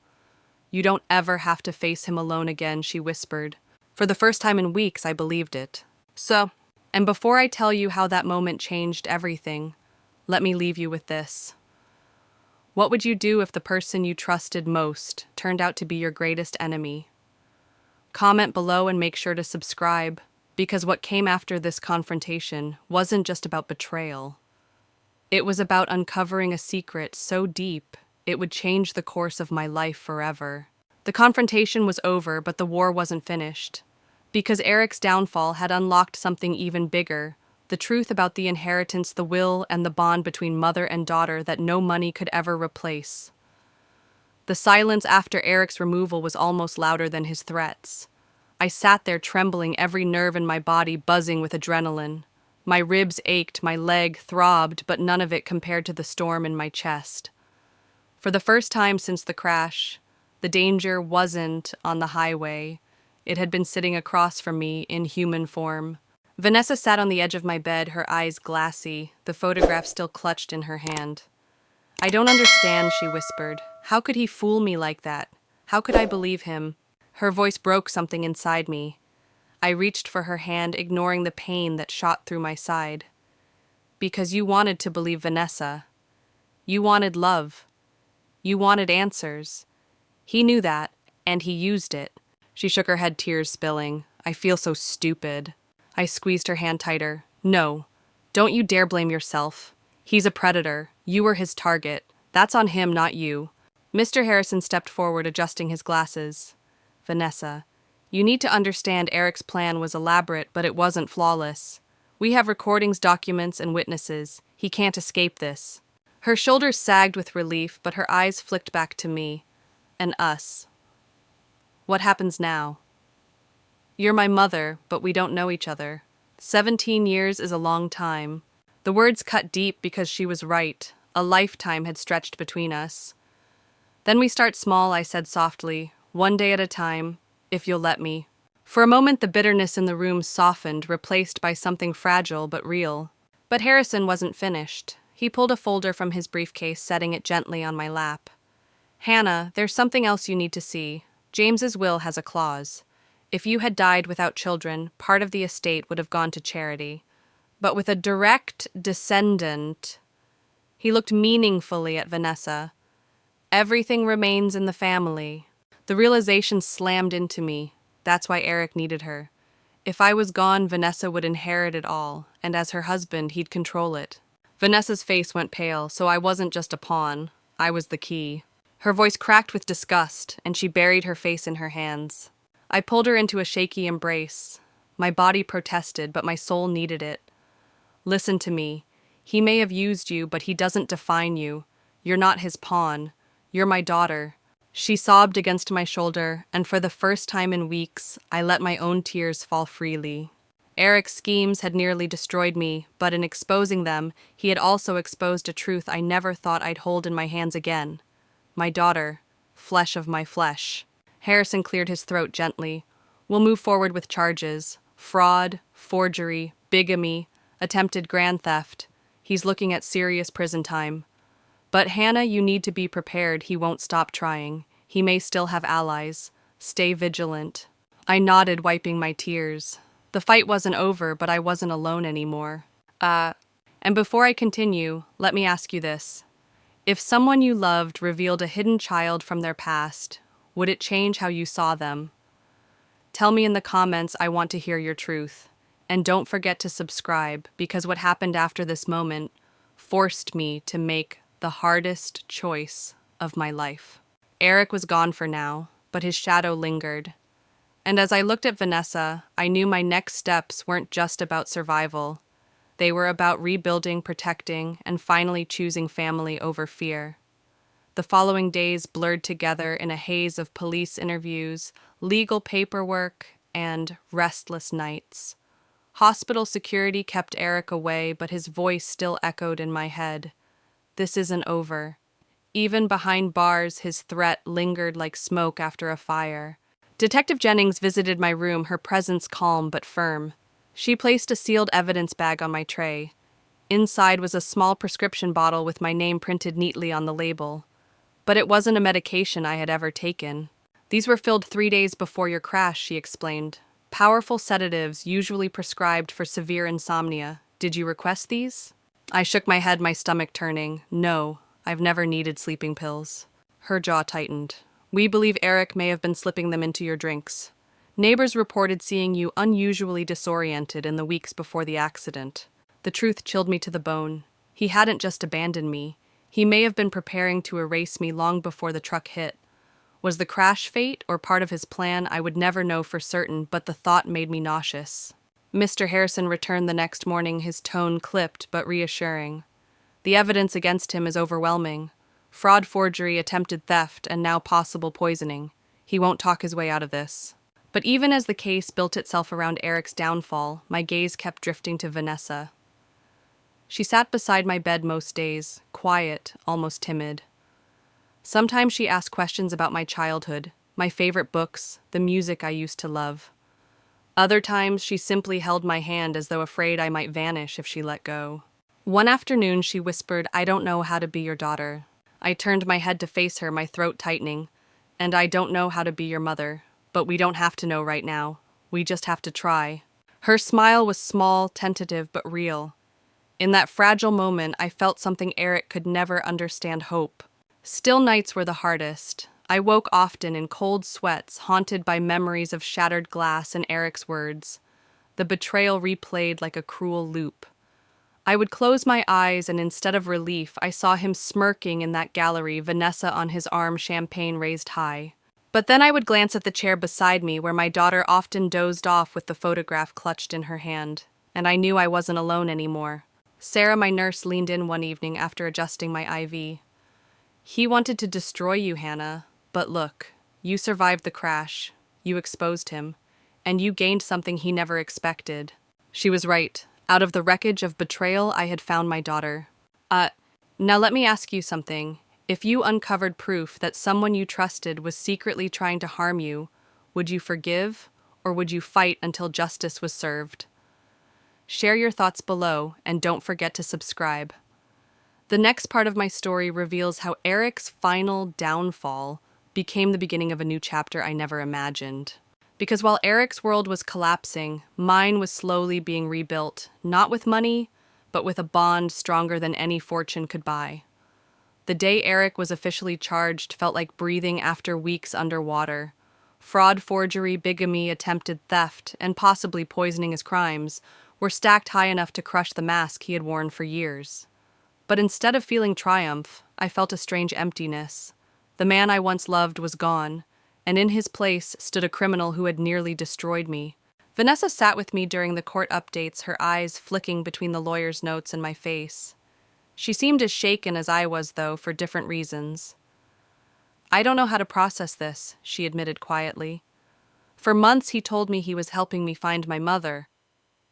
[SPEAKER 1] You don't ever have to face him alone again, she whispered. For the first time in weeks, I believed it. And before I tell you how that moment changed everything, let me leave you with this. What would you do if the person you trusted most turned out to be your greatest enemy? Comment below and make sure to subscribe, because what came after this confrontation wasn't just about betrayal. It was about uncovering a secret so deep it would change the course of my life forever. The confrontation was over, but the war wasn't finished. Because Eric's downfall had unlocked something even bigger, the truth about the inheritance, the will, and the bond between mother and daughter that no money could ever replace. The silence after Eric's removal was almost louder than his threats. I sat there trembling, every nerve in my body buzzing with adrenaline. My ribs ached, my leg throbbed, but none of it compared to the storm in my chest. For the first time since the crash, the danger wasn't on the highway. It had been sitting across from me in human form. Vanessa sat on the edge of my bed, her eyes glassy, the photograph still clutched in her hand. "I don't understand," she whispered. "How could he fool me like that? How could I believe him?" Her voice broke something inside me. I reached for her hand, ignoring the pain that shot through my side. "Because you wanted to believe Vanessa. You wanted love. You wanted answers. He knew that, and he used it." She shook her head, tears spilling. "I feel so stupid." I squeezed her hand tighter. "No, don't you dare blame yourself. He's a predator. You were his target. That's on him, not you." Mr. Harrison stepped forward, adjusting his glasses. "Vanessa, you need to understand Eric's plan was elaborate, but it wasn't flawless. We have recordings, documents, and witnesses. He can't escape this." Her shoulders sagged with relief, but her eyes flicked back to me. "And us. What happens now? You're my mother, but we don't know each other. 17 years is a long time." The words cut deep because she was right. A lifetime had stretched between us. "Then we start small," I said softly, "one day at a time, if you'll let me." For a moment, the bitterness in the room softened, replaced by something fragile but real. But Harrison wasn't finished. He pulled a folder from his briefcase, setting it gently on my lap. "Hannah, there's something else you need to see. James's will has a clause. If you had died without children, part of the estate would have gone to charity. But with a direct descendant..." He looked meaningfully at Vanessa. "Everything remains in the family." The realization slammed into me. That's why Eric needed her. If I was gone, Vanessa would inherit it all, and as her husband, he'd control it. Vanessa's face went pale, so I wasn't just a pawn. I was the key. Her voice cracked with disgust, and she buried her face in her hands. I pulled her into a shaky embrace. My body protested, but my soul needed it. "Listen to me. He may have used you, but he doesn't define you. You're not his pawn. You're my daughter." She sobbed against my shoulder, and for the first time in weeks, I let my own tears fall freely. Eric's schemes had nearly destroyed me, but in exposing them, he had also exposed a truth I never thought I'd hold in my hands again. My daughter, flesh of my flesh. Harrison cleared his throat gently. "We'll move forward with charges. Fraud, forgery, bigamy, attempted grand theft. He's looking at serious prison time. But Hannah, you need to be prepared. He won't stop trying. He may still have allies. Stay vigilant." I nodded, wiping my tears. The fight wasn't over, but I wasn't alone anymore. And before I continue, let me ask you this. If someone you loved revealed a hidden child from their past, would it change how you saw them? Tell me in the comments. I want to hear your truth. And don't forget to subscribe, because what happened after this moment forced me to make the hardest choice of my life. Eric was gone for now, but his shadow lingered. And as I looked at Vanessa, I knew my next steps weren't just about survival. They were about rebuilding, protecting, and finally choosing family over fear. The following days blurred together in a haze of police interviews, legal paperwork, and restless nights. Hospital security kept Eric away, but his voice still echoed in my head. This isn't over. Even behind bars, his threat lingered like smoke after a fire. Detective Jennings visited my room, her presence calm but firm. She placed a sealed evidence bag on my tray. Inside was a small prescription bottle with my name printed neatly on the label. But it wasn't a medication I had ever taken. "These were filled 3 days before your crash," she explained. "Powerful sedatives usually prescribed for severe insomnia. Did you request these?" I shook my head, my stomach turning. "No, I've never needed sleeping pills." Her jaw tightened. "We believe Eric may have been slipping them into your drinks. Neighbors reported seeing you unusually disoriented in the weeks before the accident. The truth chilled me to the bone. He hadn't just abandoned me. He may have been preparing to erase me long before the truck hit. Was the crash fate or part of his plan? I would never know for certain, but the thought made me nauseous. Mr. Harrison returned the next morning, his tone clipped but reassuring. The evidence against him is overwhelming. Fraud, forgery, attempted theft, and now possible poisoning. He won't talk his way out of this. But even as the case built itself around Eric's downfall, my gaze kept drifting to Vanessa. She sat beside my bed most days, quiet, almost timid. Sometimes she asked questions about my childhood, my favorite books, the music I used to love. Other times she simply held my hand as though afraid I might vanish if she let go. One afternoon she whispered, "I don't know how to be your daughter." I turned my head to face her, my throat tightening. "And I don't know how to be your mother. But we don't have to know right now. We just have to try." Her smile was small, tentative, but real. In that fragile moment, I felt something Eric could never understand: hope. Still nights were the hardest. I woke often in cold sweats, haunted by memories of shattered glass and Eric's words. The betrayal replayed like a cruel loop. I would close my eyes, and instead of relief, I saw him smirking in that gallery, Vanessa on his arm, champagne raised high. But then I would glance at the chair beside me, where my daughter often dozed off with the photograph clutched in her hand, and I knew I wasn't alone anymore. Sarah, my nurse, leaned in one evening after adjusting my IV. "He wanted to destroy you, Hannah, but look, you survived the crash, you exposed him, and you gained something he never expected." She was right. Out of the wreckage of betrayal, I had found my daughter. Now let me ask you something. If you uncovered proof that someone you trusted was secretly trying to harm you, would you forgive, or would you fight until justice was served? Share your thoughts below, and don't forget to subscribe. The next part of my story reveals how Eric's final downfall became the beginning of a new chapter I never imagined. Because while Eric's world was collapsing, mine was slowly being rebuilt, not with money, but with a bond stronger than any fortune could buy. The day Eric was officially charged felt like breathing after weeks underwater. Fraud, forgery, bigamy, attempted theft, and possibly poisoning his crimes were stacked high enough to crush the mask he had worn for years. But instead of feeling triumph, I felt a strange emptiness. The man I once loved was gone, and in his place stood a criminal who had nearly destroyed me. Vanessa sat with me during the court updates, her eyes flicking between the lawyer's notes and my face. She seemed as shaken as I was, though, for different reasons. "I don't know how to process this," she admitted quietly. "For months he told me he was helping me find my mother,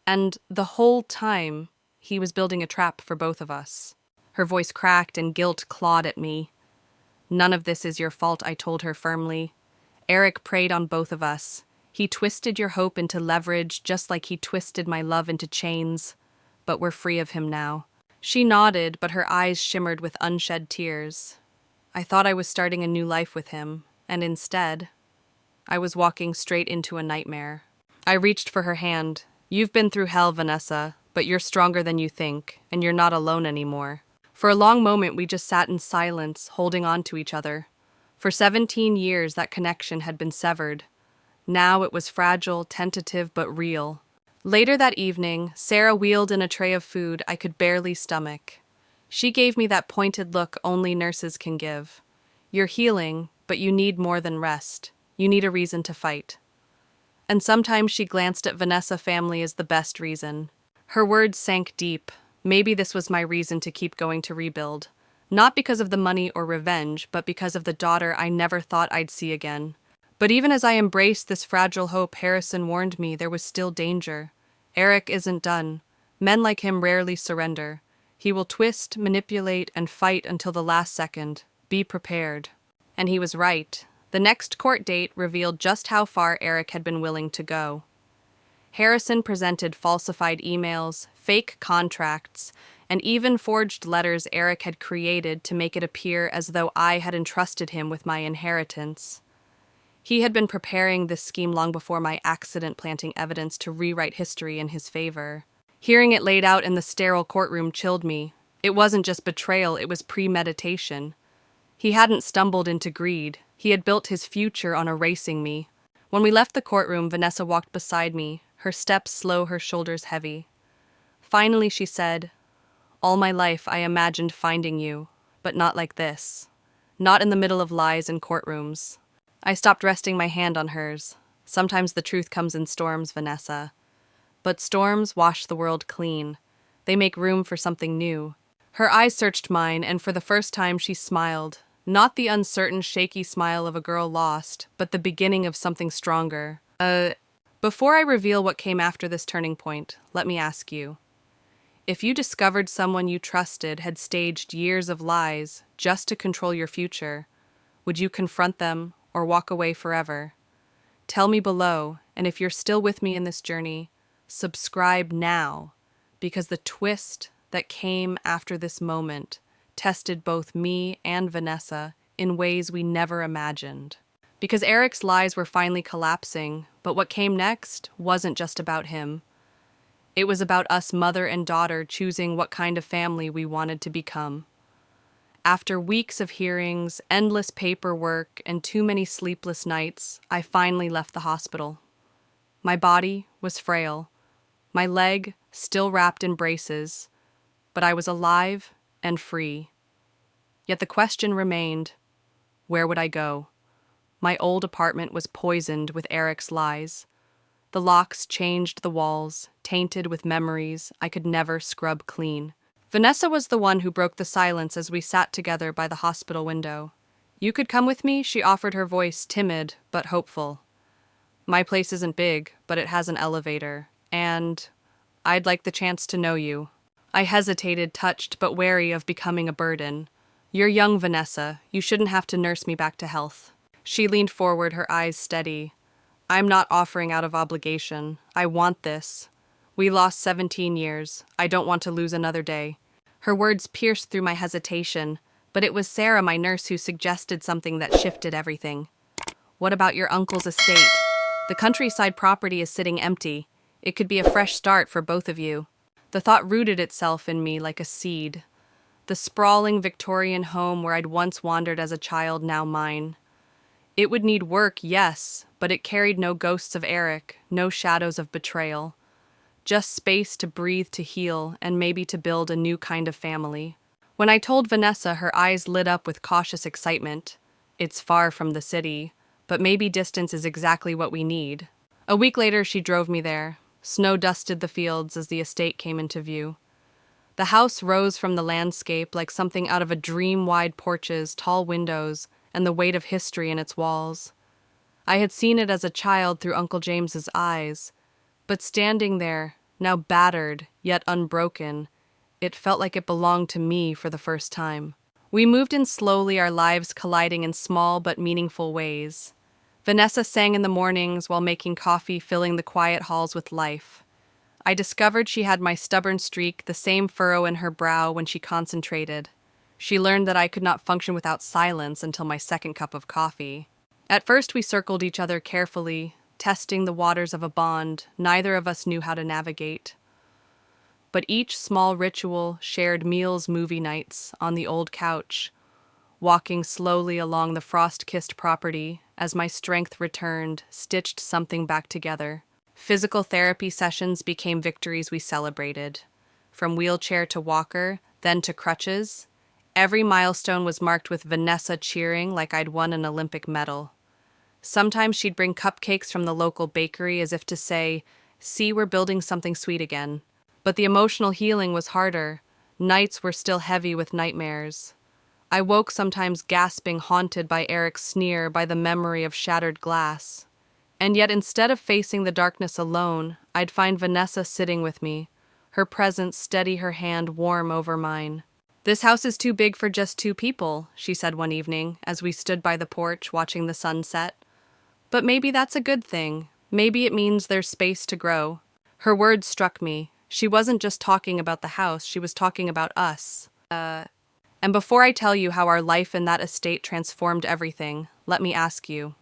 [SPEAKER 1] and the whole time he was building a trap for both of us." Her voice cracked and guilt clawed at me. "None of this is your fault," I told her firmly. "Eric preyed on both of us. He twisted your hope into leverage, just like he twisted my love into chains. But we're free of him now." She nodded, but her eyes shimmered with unshed tears. I thought I was starting a new life with him, and instead, I was walking straight into a nightmare. I reached for her hand. "You've been through hell, Vanessa, but you're stronger than you think, and you're not alone anymore." For a long moment, we just sat in silence, holding on to each other. For 17 years, that connection had been severed. Now it was fragile, tentative, but real. Later that evening, Sarah wheeled in a tray of food I could barely stomach. She gave me that pointed look only nurses can give. "You're healing, but you need more than rest. You need a reason to fight." And sometimes she glanced at Vanessa family as the best reason. Her words sank deep. Maybe this was my reason to keep going to rebuild. Not because of the money or revenge, but because of the daughter I never thought I'd see again. But even as I embraced this fragile hope, Harrison warned me there was still danger. Eric isn't done. Men like him rarely surrender. He will twist, manipulate, and fight until the last second. Be prepared. And he was right. The next court date revealed just how far Eric had been willing to go. Harrison presented falsified emails, fake contracts, and even forged letters Eric had created to make it appear as though I had entrusted him with my inheritance. He had been preparing this scheme long before my accident, planting evidence to rewrite history in his favor. Hearing it laid out in the sterile courtroom chilled me. It wasn't just betrayal, it was premeditation. He hadn't stumbled into greed. He had built his future on erasing me. When we left the courtroom, Vanessa walked beside me, her steps slow, her shoulders heavy. Finally, she said, "All my life I imagined finding you, but not like this. Not in the middle of lies and courtrooms." I stopped, resting my hand on hers. "Sometimes the truth comes in storms, Vanessa. But storms wash the world clean. They make room for something new." Her eyes searched mine, and for the first time she smiled. Not the uncertain, shaky smile of a girl lost, but the beginning of something stronger. Before I reveal what came after this turning point, let me ask you. If you discovered someone you trusted had staged years of lies just to control your future, would you confront them or walk away forever? Tell me below, and if you're still with me in this journey, subscribe now, because the twist that came after this moment tested both me and Vanessa in ways we never imagined. Because Eric's lies were finally collapsing, but what came next wasn't just about him. It was about us, mother and daughter, choosing what kind of family we wanted to become. After weeks of hearings, endless paperwork, and too many sleepless nights, I finally left the hospital. My body was frail, my leg still wrapped in braces, but I was alive and free. Yet the question remained, where would I go? My old apartment was poisoned with Eric's lies. The locks changed the walls, tainted with memories I could never scrub clean. Vanessa was the one who broke the silence as we sat together by the hospital window. "You could come with me," she offered, her voice timid but hopeful. "My place isn't big, but it has an elevator, and I'd like the chance to know you." I hesitated, touched but wary of becoming a burden. "You're young, Vanessa. You shouldn't have to nurse me back to health." She leaned forward, her eyes steady. "I'm not offering out of obligation. I want this. We lost 17 years. I don't want to lose another day." Her words pierced through my hesitation, but it was Sarah, my nurse, who suggested something that shifted everything. "What about your uncle's estate? The countryside property is sitting empty. It could be a fresh start for both of you." The thought rooted itself in me like a seed. The sprawling Victorian home where I'd once wandered as a child, now mine. It would need work, yes, but it carried no ghosts of Eric, no shadows of betrayal. Just space to breathe, to heal, and maybe to build a new kind of family. When I told Vanessa, her eyes lit up with cautious excitement. "It's far from the city, but maybe distance is exactly what we need." A week later, she drove me there. Snow dusted the fields as the estate came into view. The house rose from the landscape like something out of a dream, wide porches, tall windows, and the weight of history in its walls. I had seen it as a child through Uncle James's eyes, but standing there, now battered, yet unbroken, it felt like it belonged to me for the first time. We moved in slowly, our lives colliding in small but meaningful ways. Vanessa sang in the mornings while making coffee, filling the quiet halls with life. I discovered she had my stubborn streak, the same furrow in her brow when she concentrated. She learned that I could not function without silence until my second cup of coffee. At first we circled each other carefully, testing the waters of a bond neither of us knew how to navigate. But each small ritual, shared meals, movie nights, on the old couch, walking slowly along the frost-kissed property as my strength returned, stitched something back together. Physical therapy sessions became victories we celebrated. From wheelchair to walker, then to crutches, every milestone was marked with Vanessa cheering like I'd won an Olympic medal. Sometimes she'd bring cupcakes from the local bakery as if to say, "See, we're building something sweet again." But the emotional healing was harder. Nights were still heavy with nightmares. I woke sometimes gasping, haunted by Eric's sneer, by the memory of shattered glass. And yet instead of facing the darkness alone, I'd find Vanessa sitting with me, her presence steady, her hand warm over mine. "This house is too big for just two people," she said one evening as we stood by the porch watching the sun set. "But maybe that's a good thing. Maybe it means there's space to grow." Her words struck me. She wasn't just talking about the house, she was talking about us. And before I tell you how our life in that estate transformed everything, let me ask you.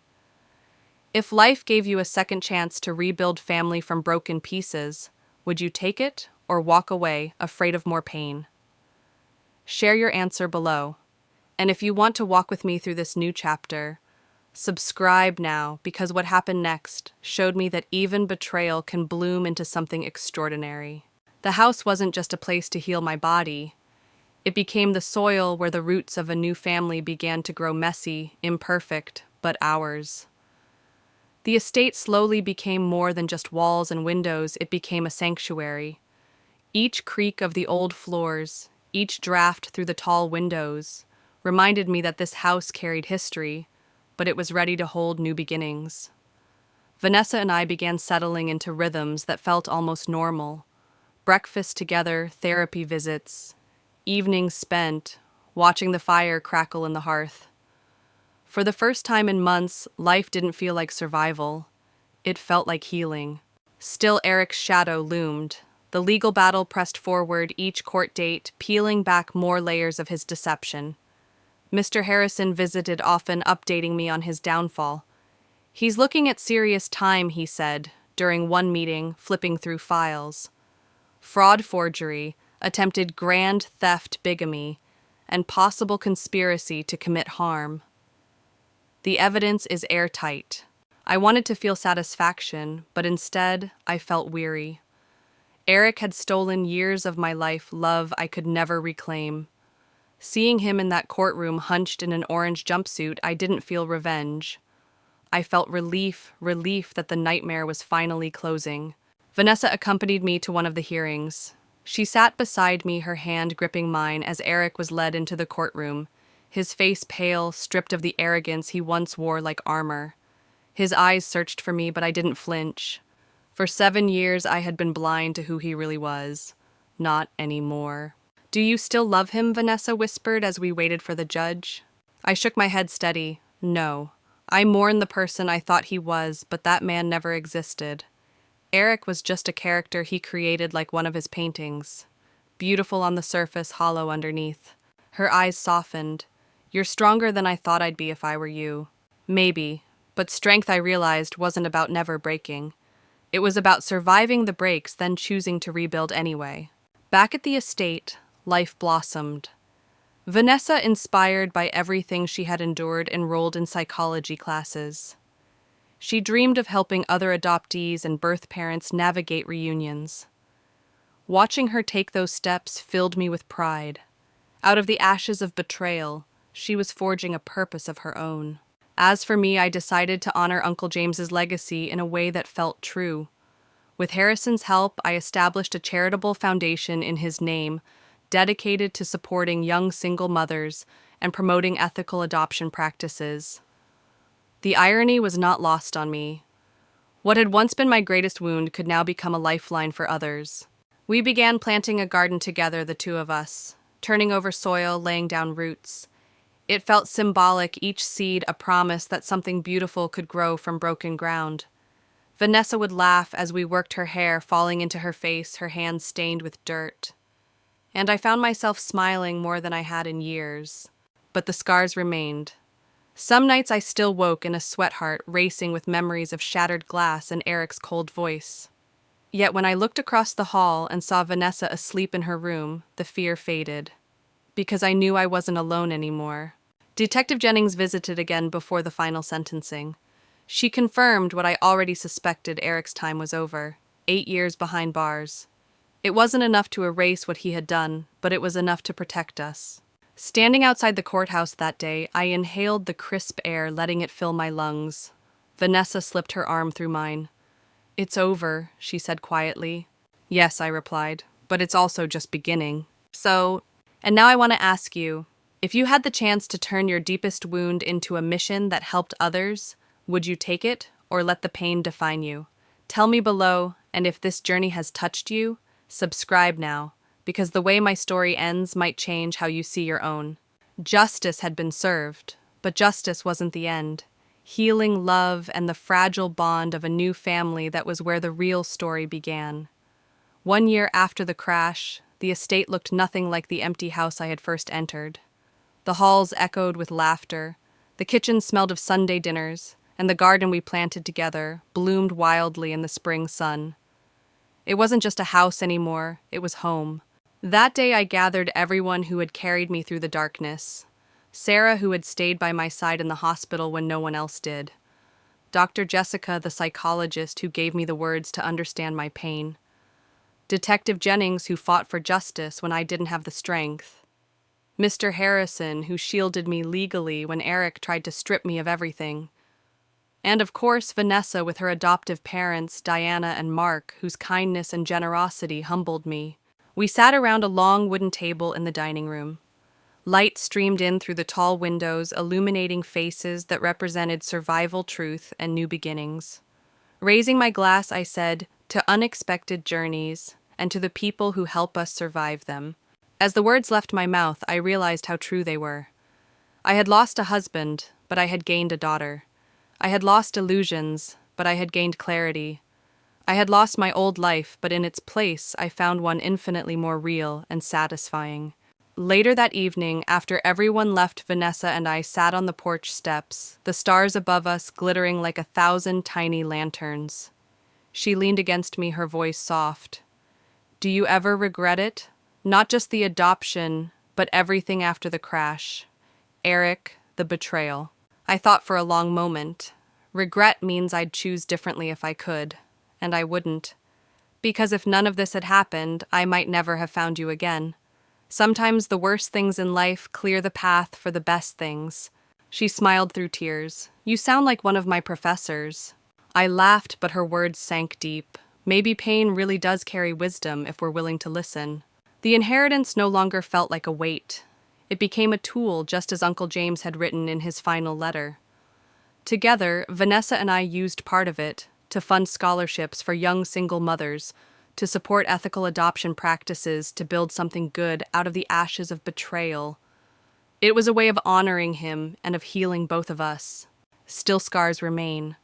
[SPEAKER 1] If life gave you a second chance to rebuild family from broken pieces, would you take it or walk away, afraid of more pain? Share your answer below. And if you want to walk with me through this new chapter, Subscribe now, because what happened next showed me that even betrayal can bloom into something extraordinary. The house wasn't just a place to heal my body. It became the soil where the roots of a new family began to grow messy, imperfect, but ours. The estate slowly became more than just walls and windows, it became a sanctuary. Each creak of the old floors, each draft through the tall windows, reminded me that this house carried history, but it was ready to hold new beginnings. Vanessa and I began settling into rhythms that felt almost normal. Breakfast together, therapy visits, evenings spent watching the fire crackle in the hearth. For the first time in months, life didn't feel like survival. It felt like healing. Still, Eric's shadow loomed. The legal battle pressed forward, each court date peeling back more layers of his deception. Mr. Harrison visited often, updating me on his downfall. "He's looking at serious time," he said, during one meeting, flipping through files. Fraud, forgery, attempted grand theft, bigamy, and possible conspiracy to commit harm. The evidence is airtight. I wanted to feel satisfaction, but instead, I felt weary. Eric had stolen years of my life, love I could never reclaim. Seeing him in that courtroom hunched in an orange jumpsuit, I didn't feel revenge. I felt relief that the nightmare was finally closing. Vanessa accompanied me to one of the hearings. She sat beside me, her hand gripping mine as Eric was led into the courtroom, his face pale, stripped of the arrogance he once wore like armor. His eyes searched for me, but I didn't flinch. For 7 years, I had been blind to who he really was. Not anymore. "Do you still love him?" Vanessa whispered as we waited for the judge. I shook my head steady. No. I mourn the person I thought he was, but that man never existed. Eric was just a character he created like one of his paintings. Beautiful on the surface, hollow underneath. Her eyes softened. "You're stronger than I thought I'd be if I were you." Maybe, but strength, I realized, wasn't about never breaking. It was about surviving the breaks, then choosing to rebuild anyway. Back at the estate, life blossomed. Vanessa, inspired by everything she had endured, enrolled in psychology classes. She dreamed of helping other adoptees and birth parents navigate reunions. Watching her take those steps filled me with pride. Out of the ashes of betrayal, she was forging a purpose of her own. As for me, I decided to honor Uncle James's legacy in a way that felt true. With Harrison's help, I established a charitable foundation in his name, dedicated to supporting young single mothers and promoting ethical adoption practices. The irony was not lost on me. What had once been my greatest wound could now become a lifeline for others. We began planting a garden together, the two of us, turning over soil, laying down roots. It felt symbolic, each seed a promise that something beautiful could grow from broken ground. Vanessa would laugh as we worked, her hair falling into her face, her hands stained with dirt. And I found myself smiling more than I had in years. But the scars remained. Some nights I still woke in a sweat heart, racing with memories of shattered glass and Eric's cold voice. Yet when I looked across the hall and saw Vanessa asleep in her room, the fear faded. Because I knew I wasn't alone anymore. Detective Jennings visited again before the final sentencing. She confirmed what I already suspected: Eric's time was over. 8 years behind bars. It wasn't enough to erase what he had done, but it was enough to protect us. Standing outside the courthouse that day, I inhaled the crisp air, letting it fill my lungs. Vanessa slipped her arm through mine. "It's over," she said quietly. "Yes," I replied, "but it's also just beginning." And now I want to ask you, if you had the chance to turn your deepest wound into a mission that helped others, would you take it or let the pain define you? Tell me below, and if this journey has touched you, subscribe now, because the way my story ends might change how you see your own. Justice had been served, but justice wasn't the end. Healing, love, and the fragile bond of a new family, that was where the real story began. 1 year after the crash, the estate looked nothing like the empty house I had first entered. The halls echoed with laughter, the kitchen smelled of Sunday dinners, and the garden we planted together bloomed wildly in the spring sun. It wasn't just a house anymore, it was home. That day I gathered everyone who had carried me through the darkness. Sarah, who had stayed by my side in the hospital when no one else did. Dr. Jessica, the psychologist who gave me the words to understand my pain. Detective Jennings, who fought for justice when I didn't have the strength. Mr. Harrison, who shielded me legally when Eric tried to strip me of everything. And of course, Vanessa with her adoptive parents, Diana and Mark, whose kindness and generosity humbled me. We sat around a long wooden table in the dining room. Light streamed in through the tall windows, illuminating faces that represented survival, truth, and new beginnings. Raising my glass, I said, "To unexpected journeys, and to the people who help us survive them." As the words left my mouth, I realized how true they were. I had lost a husband, but I had gained a daughter. I had lost illusions, but I had gained clarity. I had lost my old life, but in its place, I found one infinitely more real and satisfying. Later that evening, after everyone left, Vanessa and I sat on the porch steps, the stars above us glittering like 1,000 tiny lanterns. She leaned against me, her voice soft. "Do you ever regret it? Not just the adoption, but everything after the crash. Eric, the betrayal." I thought for a long moment. Regret means I'd choose differently if I could, and I wouldn't. Because if none of this had happened, I might never have found you again. Sometimes the worst things in life clear the path for the best things. She smiled through tears. "You sound like one of my professors." I laughed, but her words sank deep. Maybe pain really does carry wisdom if we're willing to listen. The inheritance no longer felt like a weight. It became a tool, just as Uncle James had written in his final letter. Together, Vanessa and I used part of it to fund scholarships for young single mothers, to support ethical adoption practices, to build something good out of the ashes of betrayal. It was a way of honoring him and of healing both of us. Still, scars remain.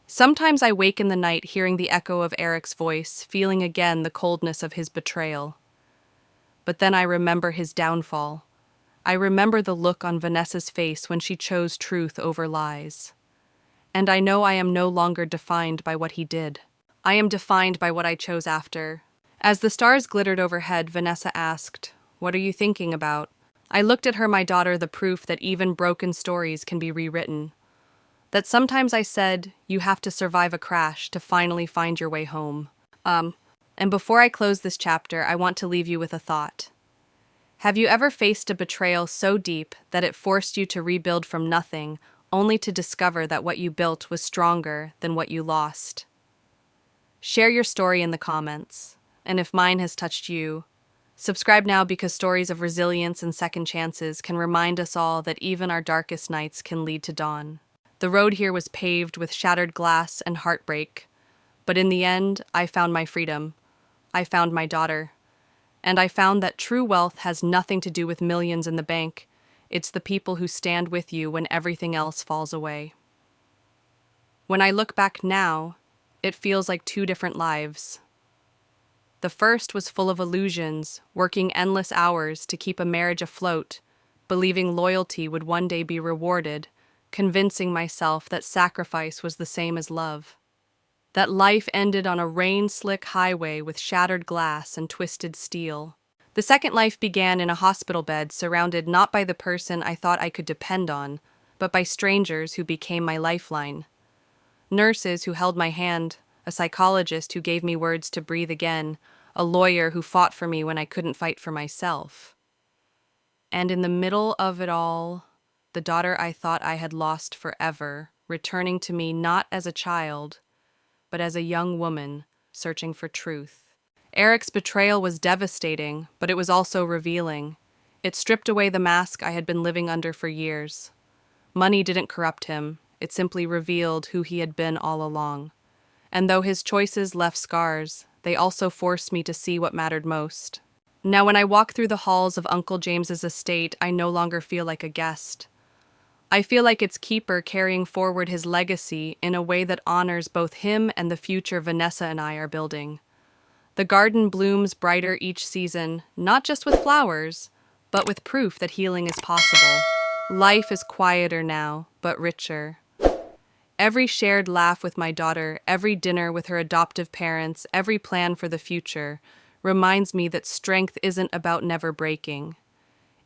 [SPEAKER 1] Sometimes I wake in the night hearing the echo of Eric's voice, feeling again the coldness of his betrayal. But then I remember his downfall. I remember the look on Vanessa's face when she chose truth over lies. And I know I am no longer defined by what he did. I am defined by what I chose after. As the stars glittered overhead, Vanessa asked, "What are you thinking about?" I looked at her, my daughter, the proof that even broken stories can be rewritten. That sometimes, I said, you have to survive a crash to finally find your way home. And before I close this chapter, I want to leave you with a thought. Have you ever faced a betrayal so deep that it forced you to rebuild from nothing, only to discover that what you built was stronger than what you lost? Share your story in the comments, and if mine has touched you, subscribe now, because stories of resilience and second chances can remind us all that even our darkest nights can lead to dawn. The road here was paved with shattered glass and heartbreak, but in the end, I found my freedom. I found my daughter. And I found that true wealth has nothing to do with millions in the bank. It's the people who stand with you when everything else falls away. When I look back now, it feels like two different lives. The first was full of illusions, working endless hours to keep a marriage afloat, believing loyalty would one day be rewarded, convincing myself that sacrifice was the same as love. That life ended on a rain-slick highway with shattered glass and twisted steel. The second life began in a hospital bed, surrounded not by the person I thought I could depend on, but by strangers who became my lifeline. Nurses who held my hand, a psychologist who gave me words to breathe again, a lawyer who fought for me when I couldn't fight for myself. And in the middle of it all, the daughter I thought I had lost forever, returning to me not as a child, but as a young woman searching for truth. Eric's betrayal was devastating, but it was also revealing. It stripped away the mask I had been living under for years. Money didn't corrupt him. It simply revealed who he had been all along. And though his choices left scars, they also forced me to see what mattered most. Now, when I walk through the halls of Uncle James's estate, I no longer feel like a guest. I feel like its keeper, carrying forward his legacy in a way that honors both him and the future Vanessa and I are building. The garden blooms brighter each season, not just with flowers, but with proof that healing is possible. Life is quieter now, but richer. Every shared laugh with my daughter, every dinner with her adoptive parents, every plan for the future reminds me that strength isn't about never breaking.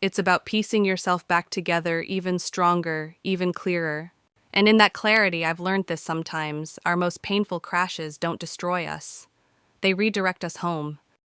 [SPEAKER 1] It's about piecing yourself back together even stronger, even clearer. And in that clarity, I've learned this sometimes, our most painful crashes don't destroy us. They redirect us home.